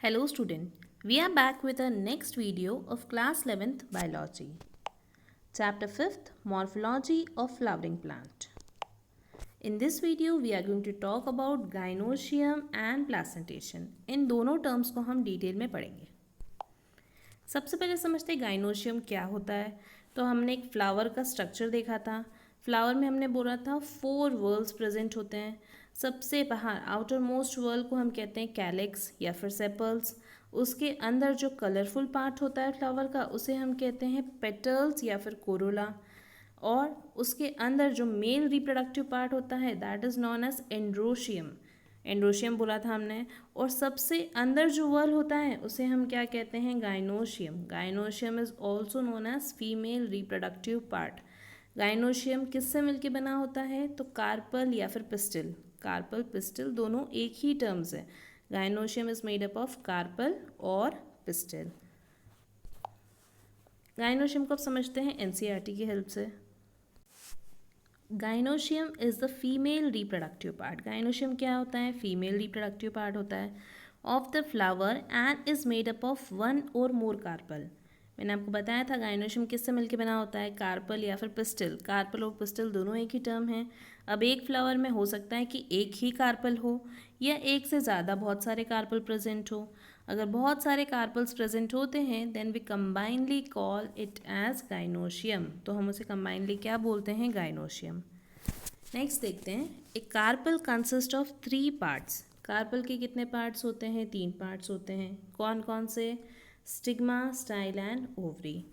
Hello student, we are back with our next video of class 11th biology. Chapter 5th Morphology of flowering plant. In this video we are going to talk about gynoecium and placentation. इन दोनों terms को हम detail में पढ़ेंगे. सबसे पहले समझते हैं gynoecium क्या होता है. तो हमने एक फ्लावर का स्ट्रक्चर देखा था. फ्लावर में हमने बोला था 4 वर्ल्स प्रेजेंट होते हैं. सबसे बाहर आउटर मोस्ट वर्ल को हम कहते हैं कैलिक्स या फिर सेपल्स. उसके अंदर जो कलरफुल पार्ट होता है फ्लावर का उसे हम कहते हैं पेटल्स या फिर कोरोला. और उसके अंदर जो मेल रिप्रोडक्टिव पार्ट होता है that is known as androecium. Androecium बोला था हमने. और सबसे अंदर जो वर्ल होता है उसे हम क्या कहते हैं gynoecium. Gynoecium is also known as female reproductive part. Gynoecium किससे मिलके बना होता है तो कार्पल या फिर पिस्टिल. कार्पल पिस्टिल दोनों एक ही टर्म्स है. Gynoecium is made up of carpel और पिस्टिल. गाइनोशियम को आप समझते हैं एनसीईआरटी की हेल्प से. Gynoecium is the female reproductive part. Gynoecium क्या होता है फीमेल रिप्रोडक्टिव पार्ट होता है of the flower and is made up of 1 और मोर कार्पल. मैंने आपको बताया था गाइनोशियम किससे मिलके बना होता है कार्पल या फिर पिस्टिल. कार्पल और पिस्टिल दोनों एक ही टर्म हैं. अब एक फ्लावर में हो सकता है कि एक ही कार्पल हो या एक से ज़्यादा बहुत सारे कार्पल प्रेजेंट हो. अगर बहुत सारे कार्पल्स प्रेजेंट होते हैं then we combinely call it as gynoecium. तो हम उसे कंबाइनली क्या बोलते हैं गाइनोशियम. नेक्स्ट देखते हैं. एक carpel consist of 3 parts. Carpel के कितने पार्ट्स होते हैं 3 पार्ट्स होते हैं. कौन कौन से स्टिग्मा स्टाइल एंड ओवरी.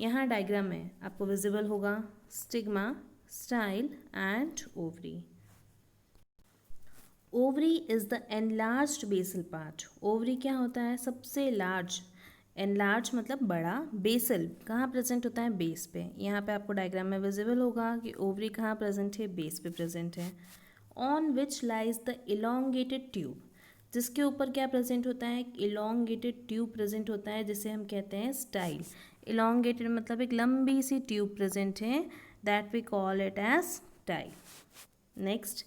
यहाँ डायग्राम में आपको विजिबल होगा stigma style and ovary. Ovary is the enlarged basal part. Ovary क्या होता है सबसे लार्ज. एनलार्ज मतलब बड़ा. बेसल कहाँ प्रेजेंट होता है बेस पे. यहाँ पे आपको डायग्राम में विजिबल होगा कि ओवरी कहाँ प्रेजेंट है बेस पे प्रेजेंट है. On which lies the elongated tube. जिसके ऊपर क्या प्रेजेंट होता है इलोंगेटेड ट्यूब प्रेजेंट होता है जिसे हम कहते हैं स्टाइल. इलोंगेटेड मतलब एक लंबी सी ट्यूब प्रेजेंट है that we call it as style. Next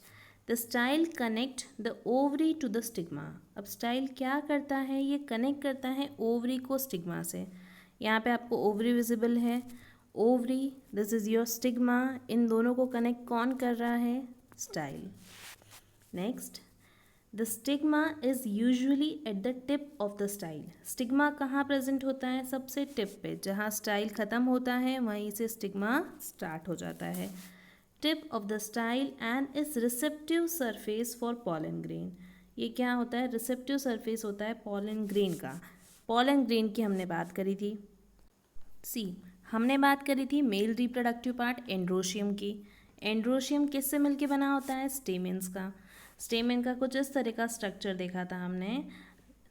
the style connect the ovary to the stigma. अब स्टाइल क्या करता है ये कनेक्ट करता है ओवरी को स्टिग्मा से. यहाँ पे आपको ओवरी विजिबल है. Ovary this is your stigma. इन दोनों को कनेक्ट कौन कर रहा है style. Next the stigma is usually at the tip of the style. Stigma कहाँ प्रेजेंट होता है सबसे टिप पे. जहाँ स्टाइल ख़त्म होता है वहीं से स्टिग्मा स्टार्ट हो जाता है. Tip of the style and is receptive surface for pollen grain. ये क्या होता है रिसेप्टिव सरफेस होता है पॉलन ग्रेन का. पॉलन ग्रेन की हमने बात करी थी. सी हमने बात करी थी मेल रिप्रोडक्टिव पार्ट एंड्रोशियम की. एंड्रोशियम किससे मिलके बना होता है स्टेमेंस का. स्टेमेन का कुछ इस तरह का स्ट्रक्चर देखा था हमने.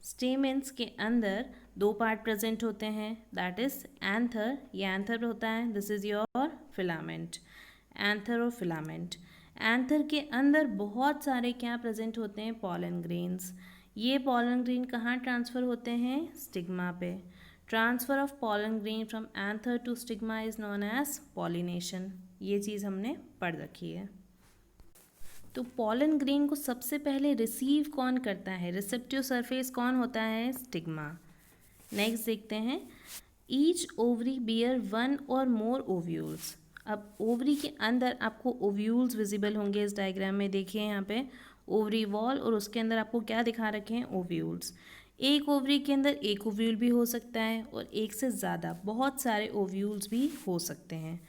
स्टेमेंस के अंदर 2 पार्ट प्रेजेंट होते हैं दैट इज एंथर. ये एंथर होता है this is your filament. Anther और फिलामेंट. एंथर के अंदर बहुत सारे क्या प्रेजेंट होते हैं पॉलन ग्रेन्स. ये पॉलन ग्रेन कहाँ ट्रांसफ़र होते हैं स्टिग्मा पे. Transfer of pollen grain from anther to stigma is known as pollination. ये चीज़ हमने पढ़ रखी है. तो पॉलन ग्रेन को सबसे पहले रिसीव कौन करता है रिसेप्टिव सरफेस कौन होता है स्टिग्मा. नेक्स्ट देखते हैं ईच ओवरी बियर 1 और मोर ओव्यूल्स. अब ओवरी के अंदर आपको ओव्यूल्स विजिबल होंगे इस डायग्राम में. देखिए यहाँ पे ओवरी वॉल और उसके अंदर आपको क्या दिखा रखे हैं ओव्यूल्स. एक ओवरी के अंदर एक ओव्यूल भी हो सकता है और एक से ज़्यादा बहुत सारे ओव्यूल्स भी हो सकते हैं.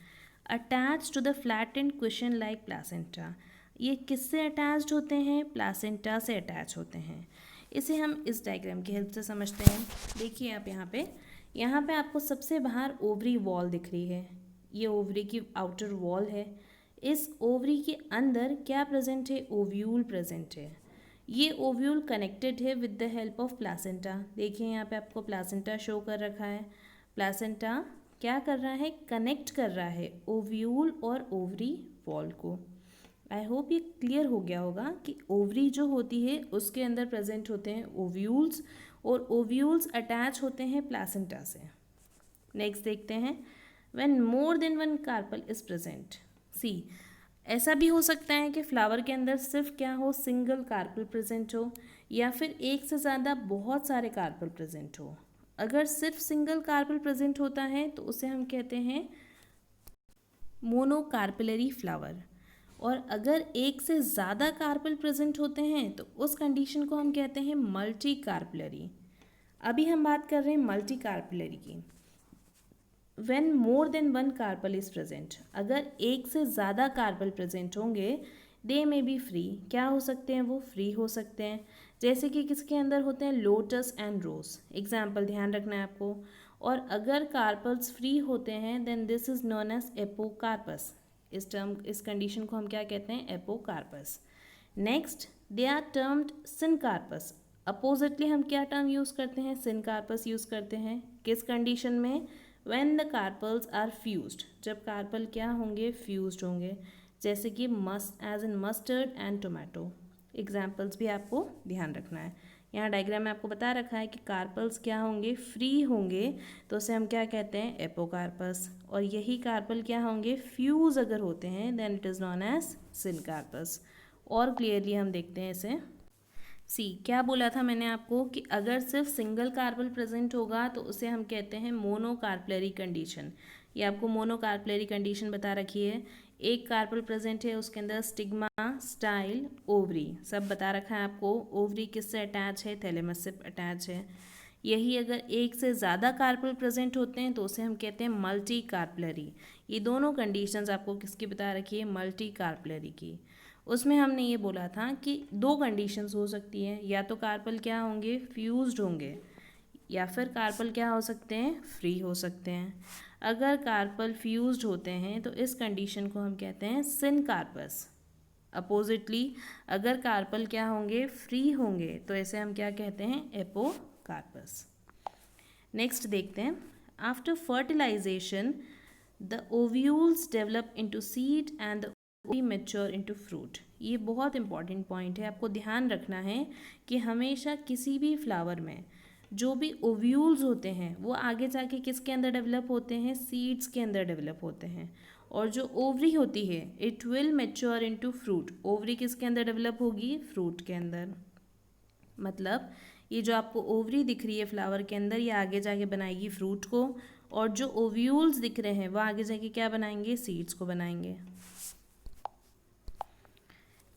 Attach to the flattened question like placenta. ये किससे अटैच्ड होते हैं प्लासेंटा से अटैच होते हैं. इसे हम इस डायग्राम की हेल्प से समझते हैं. देखिए आप यहाँ पे आपको सबसे बाहर ओवरी वॉल दिख रही है. ये ओवरी की आउटर वॉल है. इस ओवरी के अंदर क्या प्रेजेंट है ओव्यूल प्रेजेंट है. ये ओव्यूल कनेक्टेड है with the help of placenta. देखिए यहाँ पे आपको प्लासेंटा शो कर रखा है. प्लासेंटा क्या कर रहा है कनेक्ट कर रहा है ओव्यूल और ओवरी वॉल को. आई होप ये क्लियर हो गया होगा कि ओवरी जो होती है उसके अंदर प्रेजेंट होते हैं ओव्यूल्स और ओव्यूल्स अटैच होते हैं प्लासेंटा से. नेक्स्ट देखते हैं when more than 1 carpel is present. See ऐसा भी हो सकता है कि फ्लावर के अंदर सिर्फ क्या हो, सिंगल कार्पल प्रेजेंट हो, या फिर एक से ज़्यादा बहुत सारे कार्पल प्रेजेंट हो। अगर सिर्फ सिंगल कार्पल प्रेजेंट होता है तो उसे हम कहते हैं मोनोकार्पलरी फ्लावर, और अगर एक से ज़्यादा कार्पल प्रेजेंट होते हैं तो उस कंडीशन को हम कहते हैं मल्टी कार्पलरी। अभी हम बात कर रहे हैं मल्टी कार्पलरी की। When more than one carpel is present, अगर एक से ज़्यादा कार्पल प्रेजेंट होंगे, दे में बी फ्री, क्या हो सकते हैं, वो फ्री हो सकते हैं। जैसे कि किसके अंदर होते हैं, लोटस एंड रोज, एग्जाम्पल ध्यान रखना है आपको। और अगर कार्पल्स फ्री होते हैं then this is known as apocarpous. इस कंडीशन को हम क्या कहते हैं, apocarpous. Next, they are termed syncarpous. Oppositely हम क्या टर्म यूज़ करते हैं, सिनकार्पस यूज़ करते हैं। किस कंडीशन में, when the carpels are fused, जब कार्पल क्या होंगे, फ्यूज्ड होंगे। जैसे कि as in mustard and tomato. Examples भी आपको ध्यान रखना है। यहाँ डायग्राम में आपको बता रखा है कि कार्पल्स क्या होंगे, फ्री होंगे, तो उसे हम क्या कहते हैं, एपोकार्पस। और यही कार्पल क्या होंगे, फ्यूज अगर होते हैं then it is known as syncarpous. और क्लियरली हम देखते हैं इसे। सी, क्या बोला था मैंने आपको कि अगर सिर्फ सिंगल कार्पल प्रेजेंट होगा तो उसे हम कहते हैं मोनोकार्पलरी कंडीशन। ये आपको मोनोकार्पलरी कंडीशन बता रखी है। एक कार्पल प्रेजेंट है, उसके अंदर स्टिग्मा, स्टाइल, ओवरी सब बता रखा है आपको। ओवरी किससे अटैच है, थैलेमस से अटैच है। यही अगर एक से ज़्यादा कार्पल प्रेजेंट होते हैं तो उसे हम कहते हैं मल्टी कार्पलरी। ये दोनों कंडीशंस आपको किसकी बता रखी है, मल्टी कार्पलरी की। उसमें हमने ये बोला था कि दो कंडीशंस हो सकती हैं, या तो कार्पल क्या होंगे, फ्यूज्ड होंगे, या फिर कार्पल क्या हो सकते हैं, फ्री हो सकते हैं। अगर कार्पल फ्यूज्ड होते हैं तो इस कंडीशन को हम कहते हैं सिनकार्पस। अपोजिटली अगर कार्पल क्या होंगे, फ्री होंगे, तो इसे हम क्या कहते हैं, एपोकार्पस। नेक्स्ट देखते हैं, after fertilization the ovules develop into seed and the mature into fruit. ये बहुत इंपॉर्टेंट पॉइंट है, आपको ध्यान रखना है कि हमेशा किसी भी फ्लावर में जो भी ओव्यूल्स होते हैं वो आगे जाके किसके अंदर डेवलप होते हैं, सीड्स के अंदर डेवलप होते हैं। और जो ओवरी होती है it will mature into fruit. Ovary किसके अंदर डेवलप होगी, फ्रूट के अंदर। मतलब ये जो आपको ओवरी दिख रही है फ्लावर के अंदर, ये आगे जाके बनाएगी फ्रूट को, और जो ओव्यूल्स दिख रहे हैं वो आगे जाके क्या बनाएंगे, सीड्स को बनाएंगे।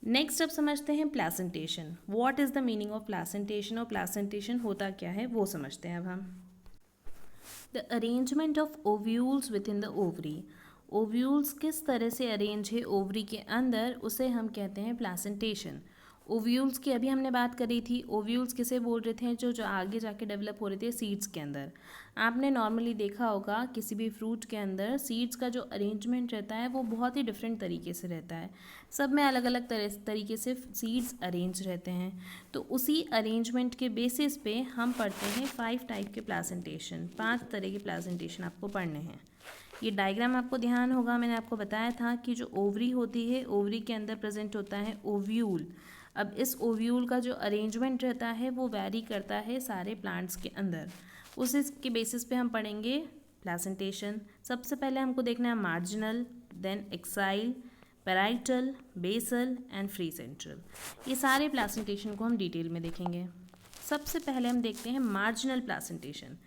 नेक्स्ट अब समझते हैं placentation. What is the meaning of placentation, और प्लासेंटेशन होता क्या है वो समझते हैं अब हम। The arrangement of ovules within the ovary. Ovules किस तरह से अरेंज है ओवरी के अंदर, उसे हम कहते हैं प्लासेंटेशन। ओव्यूल्स की अभी हमने बात करी थी। ओव्यूल्स किसे बोल रहे थे, जो जो आगे जाके डेवलप हो रहे थे सीड्स के अंदर। आपने नॉर्मली देखा होगा किसी भी फ्रूट के अंदर सीड्स का जो अरेंजमेंट रहता है वो बहुत ही डिफरेंट तरीके से रहता है। सब में अलग अलग तरीके से सीड्स अरेंज रहते हैं। तो उसी अरेंजमेंट के बेसिस पे हम पढ़ते हैं 5 टाइप के प्लासेंटेशन। 5 तरह के प्लासेंटेशन आपको पढ़ने हैं। ये डायग्राम आपको ध्यान होगा, मैंने आपको बताया था कि जो ओवरी होती है, ओवरी के अंदर प्रेजेंट होता है ओव्यूल। अब इस ओव्यूल का जो अरेंजमेंट रहता है वो वैरी करता है सारे प्लांट्स के अंदर। उसी के बेसिस पे हम पढ़ेंगे प्लासेंटेशन। सबसे पहले हमको देखना है marginal, then axile, parietal, basal and free central. ये सारे प्लासेंटेशन को हम डिटेल में देखेंगे। सबसे पहले हम देखते हैं मार्जिनल प्लासेंटेशन।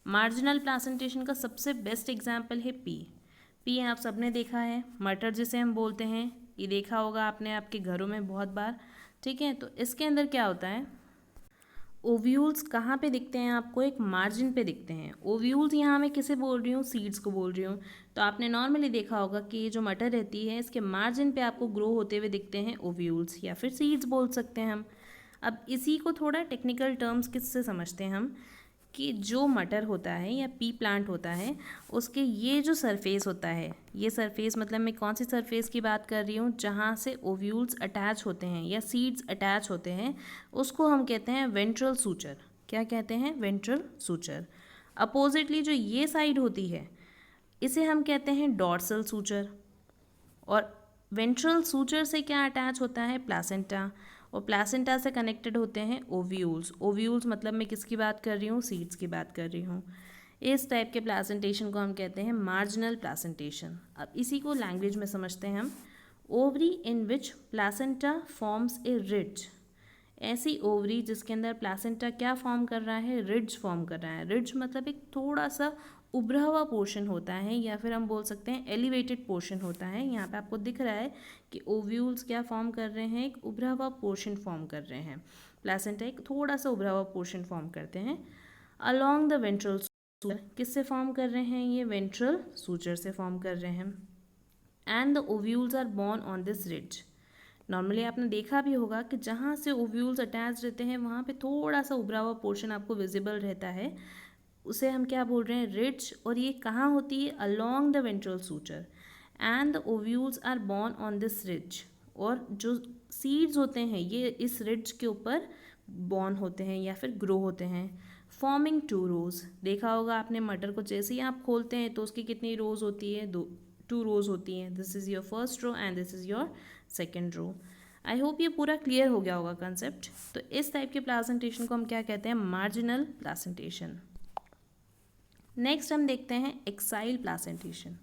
मार्जिनल प्लासेंटेशन का सबसे बेस्ट एग्जाम्पल है पी। पी आप सबने देखा है, मटर जिसे हम बोलते हैं, ये देखा होगा आपने आपके घरों में बहुत बार। ठीक है, तो इसके अंदर क्या होता है, ओव्यूल्स कहाँ पे दिखते हैं आपको, एक मार्जिन पे दिखते हैं। ओव्यूल्स यहाँ मैं किसे बोल रही हूँ, सीड्स को बोल रही हूँ। तो आपने नॉर्मली देखा होगा कि ये जो मटर रहती है इसके मार्जिन पे आपको ग्रो होते हुए दिखते हैं ओव्यूल्स, या फिर सीड्स बोल सकते हैं हम। अब इसी को थोड़ा टेक्निकल टर्म्स किससे समझते हैं हम, कि जो मटर होता है या पी प्लांट होता है उसके ये जो सरफेस होता है, ये सरफेस मतलब मैं कौन सी सरफेस की बात कर रही हूँ, जहाँ से ओव्यूल्स अटैच होते हैं या सीड्स अटैच होते हैं, उसको हम कहते हैं वेंट्रल सूचर। क्या कहते हैं, वेंट्रल सूचर। अपोजिटली जो ये साइड होती है इसे हम कहते हैं डॉर्सल सूचर। और वेंट्रल सूचर से क्या अटैच होता है, प्लासेंटा। और प्लासेंटा से कनेक्टेड होते हैं ओव्यूल्स। ओव्यूल्स मतलब मैं किसकी बात कर रही हूँ, सीड्स की बात कर रही हूँ। इस टाइप के प्लासेंटेशन को हम कहते हैं मार्जिनल प्लासेंटेशन। अब इसी को लैंग्वेज में समझते हैं हम। Ovary in which placenta forms a ridge, ऐसी ओवरी जिसके अंदर प्लासेंटा क्या फॉर्म कर रहा है, रिड्ज फॉर्म कर रहा है। रिड्ज मतलब एक थोड़ा सा उभरा हुआ पोर्शन होता है, या फिर हम बोल सकते हैं एलिवेटेड पोर्शन होता है। यहाँ पे आपको दिख रहा है कि ओव्यूल्स क्या फॉर्म कर रहे हैं, एक उभरा हुआ पोर्शन फॉर्म कर रहे हैं। प्लासेंटा एक थोड़ा सा उभरा हुआ पोर्शन फॉर्म करते हैं। अलोंग द वेंट्रल सूचर, किससे फॉर्म कर रहे हैं, ये वेंट्रल सूचर से फॉर्म कर रहे हैं। And the ovules are borne on this ridge, normally आपने देखा भी होगा कि जहाँ से ओव्यूल्स अटैच रहते हैं वहाँ पे थोड़ा सा उभरा हुआ पोर्शन आपको विजिबल रहता है, उसे हम क्या बोल रहे हैं, रिड्ज। और ये कहाँ होती है, along the ventral suture. And the ovules are borne on this ridge, और जो सीड्स होते हैं ये इस रिड्ज के ऊपर बॉर्न होते हैं या फिर ग्रो होते हैं। फॉर्मिंग 2 रोज, देखा होगा आपने मटर को जैसे ही आप खोलते हैं तो उसकी कितनी रोज होती है, 2 रोज होती हैं। This is your first row and this is your second row. I hope ये पूरा क्लियर हो गया होगा कंसेप्ट। तो इस टाइप के प्लासेंटेशन को हम क्या कहते हैं, मार्जिनल प्लासेंटेशन। नेक्स्ट हम देखते हैं एक्साइल प्लासेंटेशन।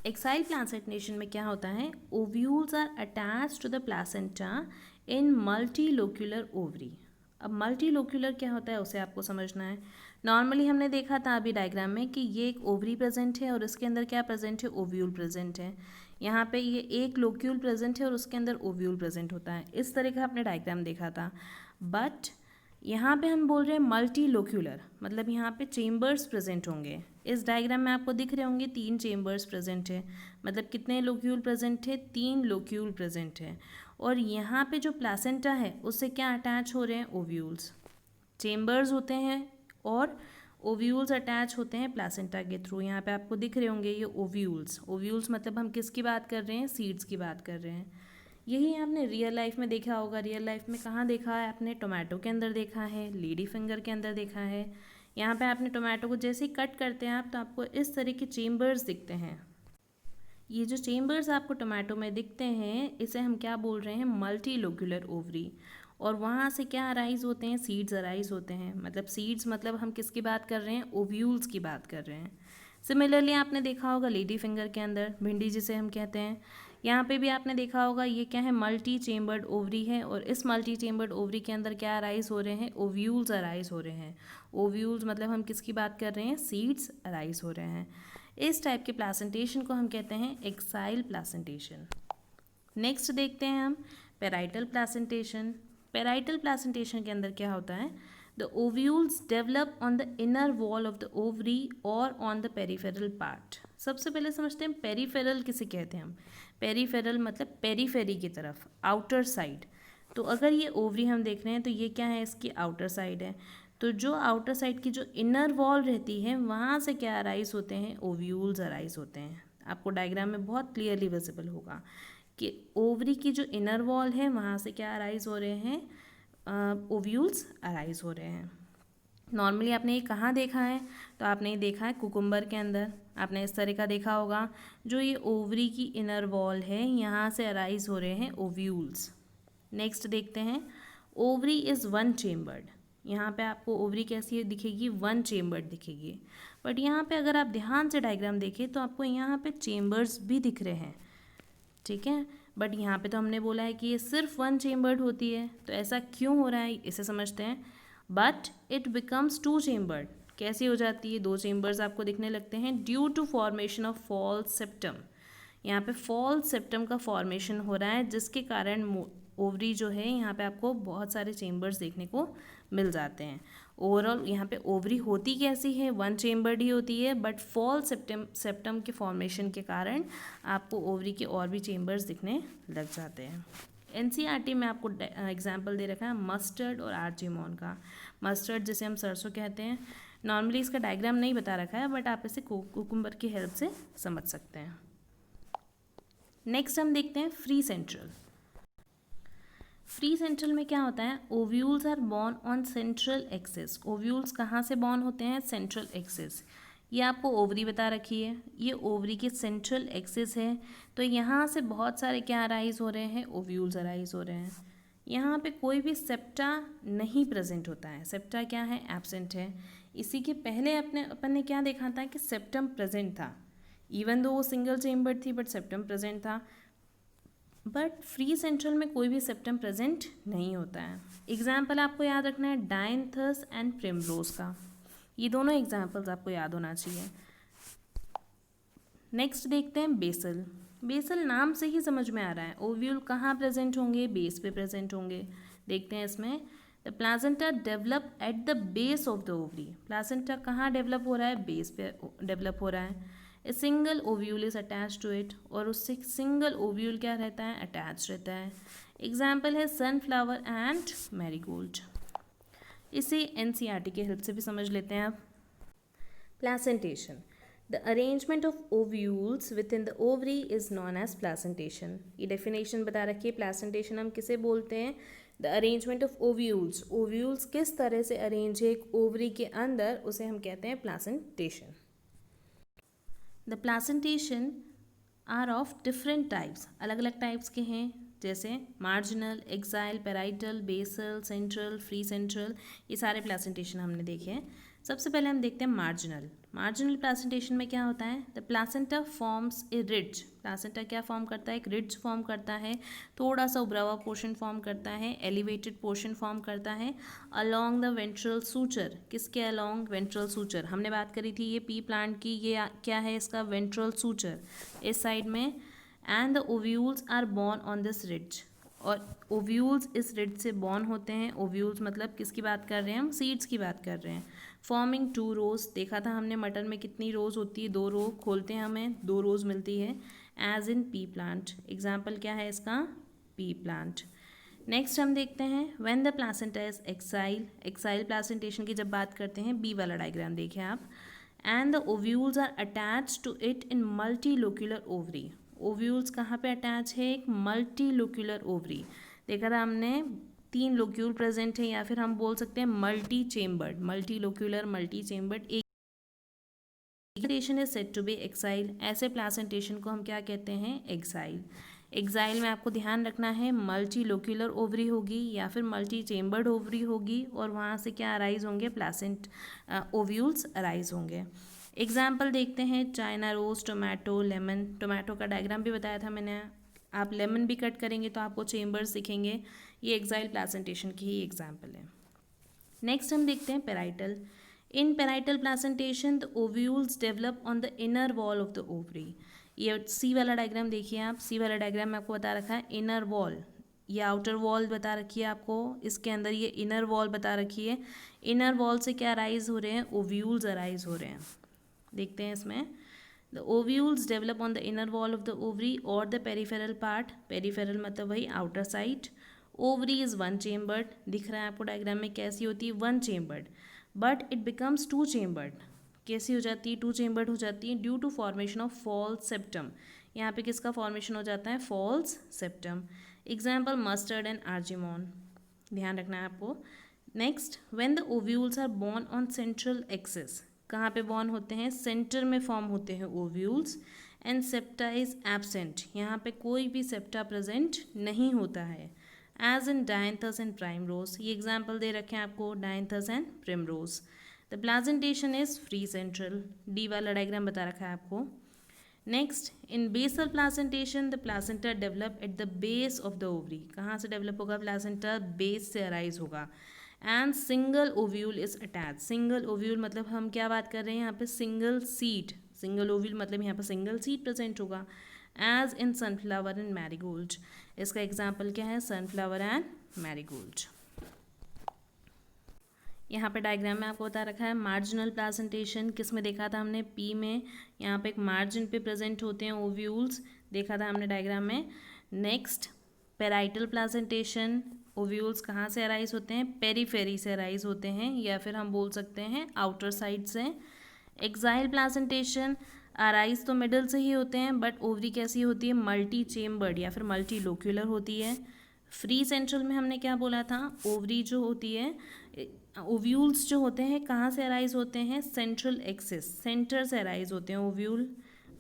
एक्साइल प्लासेंटेशन में क्या होता है, ovules are attach to the placenta in multilocular ovary. अब मल्टीलोक्यूलर क्या होता है उसे आपको समझना है। नॉर्मली हमने देखा था अभी डायग्राम में कि ये एक ओवरी प्रेजेंट है और इसके अंदर क्या प्रेजेंट है, ओव्यूल प्रेजेंट है। यहाँ पे ये एक लोक्यूल प्रेजेंट है और उसके अंदर ओव्यूल प्रेजेंट होता है। इस तरह का आपने डायग्राम देखा था। बट यहाँ पे हम बोल रहे हैं मल्टी लोक्यूलर, मतलब यहाँ पे चेम्बर्स प्रेजेंट होंगे। इस डायग्राम में आपको दिख रहे होंगे 3 चेम्बर्स प्रेजेंट है। मतलब कितने लोक्यूल प्रेजेंट है, 3 लोक्यूल प्रेजेंट है। और यहाँ पे जो प्लासेंटा है उससे क्या अटैच हो रहे हैं, ओव्यूल्स। चेम्बर्स होते हैं और ओव्यूल्स अटैच होते हैं प्लासेंटा के थ्रू। यहाँ पे आपको दिख रहे होंगे ये ओव्यूल्स। ओव्यूल्स मतलब हम किसकी बात कर रहे हैं, सीड्स की बात कर रहे हैं। यही आपने रियल लाइफ में देखा होगा। रियल लाइफ में कहाँ देखा है आपने, टोमेटो के अंदर देखा है, लेडी फिंगर के अंदर देखा है। यहाँ पे आपने टोमेटो को जैसे ही कट करते हैं आप तो आपको इस तरह के चेम्बर्स दिखते हैं। ये जो चेम्बर्स आपको टोमेटो में दिखते हैं इसे हम क्या बोल रहे हैं, मल्टीलोक्यूलर ओवरी। और वहाँ से क्या अराइज होते हैं, सीड्स अराइज होते हैं। मतलब सीड्स मतलब हम किसकी बात कर रहे हैं, ओव्यूल्स की बात कर रहे हैं। सिमिलरली आपने देखा होगा लेडी फिंगर के अंदर, भिंडी जिसे हम कहते हैं, यहाँ पे भी आपने देखा होगा ये क्या है, मल्टी चेम्बर्ड ओवरी है। और इस मल्टी चेम्बर्ड ओवरी के अंदर क्या अराइज हो रहे हैं, ओव्यूल्स अराइज हो रहे हैं। ओव्यूल्स मतलब हम किसकी बात कर रहे हैं, सीड्स अराइज हो रहे हैं। इस टाइप के प्लासेंटेशन को हम कहते हैं एक्साइल प्लासेंटेशन। नेक्स्ट देखते हैं हम पेराइटल प्लासेंटेशन। पेराइटल प्लासेंटेशन के अंदर क्या होता है, the ovules develop on the inner wall of the ovary और ऑन द पेरीफेरल पार्ट। सबसे पहले समझते हैं पेरीफेरल किसे कहते हैं हम। पेरीफेरल मतलब पेरीफेरी की तरफ, आउटर साइड। तो अगर ये ओवरी हम देख रहे हैं तो ये क्या है, इसकी आउटर साइड है। तो जो आउटर साइड की जो इनर वॉल रहती है वहाँ से क्या अराइज होते हैं, ओव्यूल्स अराइज होते हैं। आपको डायग्राम में बहुत क्लियरली विजिबल होगा कि ओवरी की जो इनर वॉल है वहाँ से क्या अराइज हो रहे हैं, ओव्यूल्स अराइज हो रहे हैं। नॉर्मली आपने ये कहाँ देखा है, तो आपने ये देखा है कुकुम्बर के अंदर। आपने इस तरह का देखा होगा, जो ये ओवरी की इनर वॉल है यहाँ से अराइज हो रहे हैं ओव्यूल्स। नेक्स्ट देखते हैं, ओवरी इज़ 1 चेम्बर्ड। यहाँ पे आपको ओवरी कैसी दिखेगी, 1 चेम्बर्ड दिखेगी। बट यहाँ पे अगर आप ध्यान से डायग्राम देखें तो आपको यहाँ पे चेम्बर्स भी दिख रहे हैं, ठीक है। बट यहाँ पे तो हमने बोला है कि ये सिर्फ 1 चेम्बर्ड होती है, तो ऐसा क्यों हो रहा है इसे समझते हैं। बट इट बिकम्स 2 चेम्बर्ड, कैसी हो जाती है, 2 चेम्बर्स आपको दिखने लगते हैं, due to formation of false septum. यहाँ पे फॉल्स सेप्टम का फॉर्मेशन हो रहा है जिसके कारण ओवरी जो है यहाँ पे आपको बहुत सारे चेम्बर्स देखने को मिल जाते हैं। ओवरऑल यहाँ पे ओवरी होती कैसी है, 1 चेम्बर्ड ही होती है, बट फॉल सेप्टम के फॉर्मेशन के कारण आपको ओवरी के और भी चेम्बर्स दिखने लग जाते हैं। एनसीईआरटी में आपको एग्जाम्पल दे रखा है मस्टर्ड और आर्जिमोन का। मस्टर्ड जिसे हम सरसों कहते हैं, नॉर्मली इसका डायग्राम नहीं बता रखा है बट आप इसे कुकुम्बर की हेल्प से समझ सकते हैं। नेक्स्ट हम देखते हैं फ्री सेंट्रल। फ्री सेंट्रल में क्या होता है, ovules are borne on central axis. Ovules कहाँ से बॉर्न होते हैं, सेंट्रल एक्सिस। ये आपको ओवरी बता रखी है, ये ओवरी के सेंट्रल एक्सिस है। तो यहाँ से बहुत सारे क्या अराइज हो रहे हैं, ओव्यूल्स अराइज हो रहे हैं। यहाँ पे कोई भी सेप्टा नहीं प्रेजेंट होता है। सेप्टा क्या है, एब्सेंट है। इसी के पहले अपन ने क्या देखा था कि सेप्टम प्रेजेंट था, इवन दो वो सिंगल चेम्बर थी बट सेप्टम प्रेजेंट था। बट फ्री सेंट्रल में कोई भी सेप्टम प्रेजेंट नहीं होता है। एग्जाम्पल आपको याद रखना है डायंथस एंड प्रिमरोज का, ये दोनों एग्जाम्पल्स आपको याद होना चाहिए। नेक्स्ट देखते हैं बेसल। बेसल नाम से ही समझ में आ रहा है, ओव्यूल कहाँ प्रेजेंट होंगे, बेस पे प्रेजेंट होंगे। देखते हैं इसमें, the placenta develop at the base of the ovary. Placenta कहाँ डेवलप हो रहा है, बेस पे डेवलप हो रहा है। A single ovule is attach to it, और उससे सिंगल ओव्यूल क्या रहता है, अटैच रहता है। एग्जाम्पल है सनफ्लावर एंड मैरीगोल्ड। इसे एनसीईआरटी के हेल्प से भी समझ लेते हैं आप। Placentation, the arrangement of ovules within the ovary is known as placentation. ये डेफिनेशन बता रखी है, प्लासेंटेशन हम किसे बोलते हैं, the arrangement of ovules, ovules किस तरह से अरेंज है एक ओवरी के अंदर, उसे हम कहते हैं placentation. The placentation are of different types, अलग अलग टाइप्स के हैं, जैसे marginal, axile, parietal, basal, central, free central, ये सारे प्लासेंटेशन हमने देखे हैं। सबसे पहले हम देखते हैं मार्जिनल। मार्जिनल प्लासेंटेशन में क्या होता है, the placenta forms a ridge. Placenta क्या फॉर्म करता है, एक रिड्ज फॉर्म करता है, थोड़ा सा उभरा हुआ पोर्शन फॉर्म करता है, एलिवेटेड पोर्शन फॉर्म करता है अलोंग द वेंट्रल सूचर। किसके अलोंग, वेंट्रल सूचर। हमने बात करी थी ये पी प्लांट की, ये क्या है इसका, वेंट्रल सूचर इस साइड में। And the ovules are borne on this ridge, और ओव्यूल्स इस रिड्ज से बॉर्न होते हैं। ओव्यूल्स मतलब किसकी बात कर रहे हैं हम, सीड्स की बात कर रहे हैं। फॉर्मिंग 2 रोज, देखा था हमने मटर में कितनी रोज होती है, 2 रो, खोलते हैं हमें 2 रोज मिलती है, as in pea plant. Example क्या है इसका, पी प्लांट। नेक्स्ट हम देखते हैं when the placenta is axile. Axile placentation की जब बात करते हैं, बी वाला डायग्राम देखिए आप। And the ovules are attach to it in multilocular ovary. Ovules कहाँ पे अटैच है, एक मल्टी लोक्यूलर ओवरी। देखा था हमने 3 लोक्यूल प्रेजेंट है, या फिर हम बोल सकते हैं multi chambered, multilocular, multi chambered. एक placentation is said to be axile, ऐसे प्लासेंटेशन को हम क्या कहते हैं, एक्साइल। एक्साइल में आपको ध्यान रखना है मल्टी लोक्यूलर ओवरी होगी या फिर मल्टी चेम्बर्ड ओवरी होगी, और वहाँ से क्या अराइज होंगे, प्लासेंट ओव्यूल्स अराइज होंगे। एग्जाम्पल देखते हैं, China rose, tomato, lemon. Tomato का डायग्राम भी बताया था मैंने, आप लेमन भी कट करेंगे तो आपको चेम्बर्स दिखेंगे। ये एक्साइल प्लासेंटेशन की ही एग्जाम्पल है। नेक्स्ट हम देखते हैं parietal. In parietal placentation the ovules develop on the inner wall of the ovary. ये सी वाला डायग्राम देखिए आप, सी वाला डायग्राम में आपको बता रखा है इनर वॉल, ये आउटर वॉल बता रखी है आपको, इसके अंदर ये इनर वॉल बता रखी है। इनर वॉल से क्या अराइज हो रहे हैं, ओव्यूल्स अराइज हो रहे हैं। देखते हैं इसमें, the ovules develop on the inner wall of the ovary और द पेरिफेरल पार्ट। पेरिफेरल मतलब वही outer side. Ovary is 1 chambered, दिख रहा है आपको डायग्राम में कैसी होती है, 1 chambered, but it becomes 2 chambered. कैसी हो जाती है, 2 चेम्बर्ड हो जाती है due to formation of false septum. यहाँ पे किसका फॉर्मेशन हो जाता है, false septum. Example mustard and argemone, ध्यान रखना है आपको। Next, when the ovules are borne on central axis, कहाँ पे बॉर्न होते हैं, सेंटर में फॉर्म होते हैं ovules. And septa is absent, यहाँ पे कोई भी सेप्टा प्रेजेंट नहीं होता है, as in dianthus and primrose. ये एग्जाम्पल दे रखे हैं आपको, dianthus and primrose. The placentation is free central, D वाला डायग्राम बता रखा है आपको। Next, in basal placentation the placenta develop at the base of the ovary. कहाँ से डेवलप होगा, प्लासेंटा बेस से अराइज होगा। And single ovule is attach. Single ovule मतलब हम क्या बात कर रहे हैं यहाँ पे, सिंगल सीड। सिंगल ओव्यूल मतलब यहाँ पे सिंगल सीड प्रेजेंट होगा, as in sunflower and marigold. इसका एग्जाम्पल क्या है, सनफ्लावर एंड मैरीगोल्ड। यहाँ पे डायग्राम में आपको बता रखा है मार्जिनल प्लासेंटेशन, किस में देखा था हमने, पी में। यहाँ पे एक मार्जिन पे प्रेजेंट होते हैं ओव्यूल्स, देखा था हमने डायग्राम में। नेक्स्ट, पेराइटल प्लासेंटेशन, ओव्यूल्स कहाँ से अराइज होते हैं, पेरीफेरी से अराइज होते हैं, या फिर हम बोल सकते हैं आउटर साइड से। एक्साइल प्लासेंटेशन, अराइज तो मिडल से ही होते हैं, बट ओवरी कैसी होती है, मल्टी चेम्बर्ड या फिर मल्टी लोक्यूलर होती है। फ्री सेंट्रल में हमने क्या बोला था, ओवरी जो होती है, ओव्यूल्स जो होते हैं कहाँ से अराइज होते हैं, सेंट्रल एक्सिस, सेंटर से अराइज होते हैं ओव्यूल।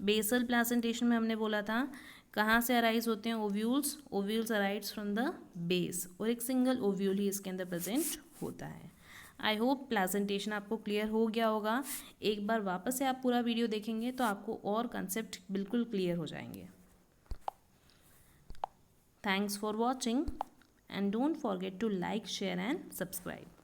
बेसल प्लासेंटेशन में हमने बोला था कहाँ से अराइज होते हैं ovules, ovules arise from the base, और एक सिंगल ओव्यूल ही इसके अंदर प्रेजेंट होता है। आई होप प्रेजेंटेशन आपको क्लियर हो गया होगा। एक बार वापस से आप पूरा वीडियो देखेंगे तो आपको और कंसेप्ट बिल्कुल क्लियर हो जाएंगे। Thanks for watching and don't forget to like, share and subscribe.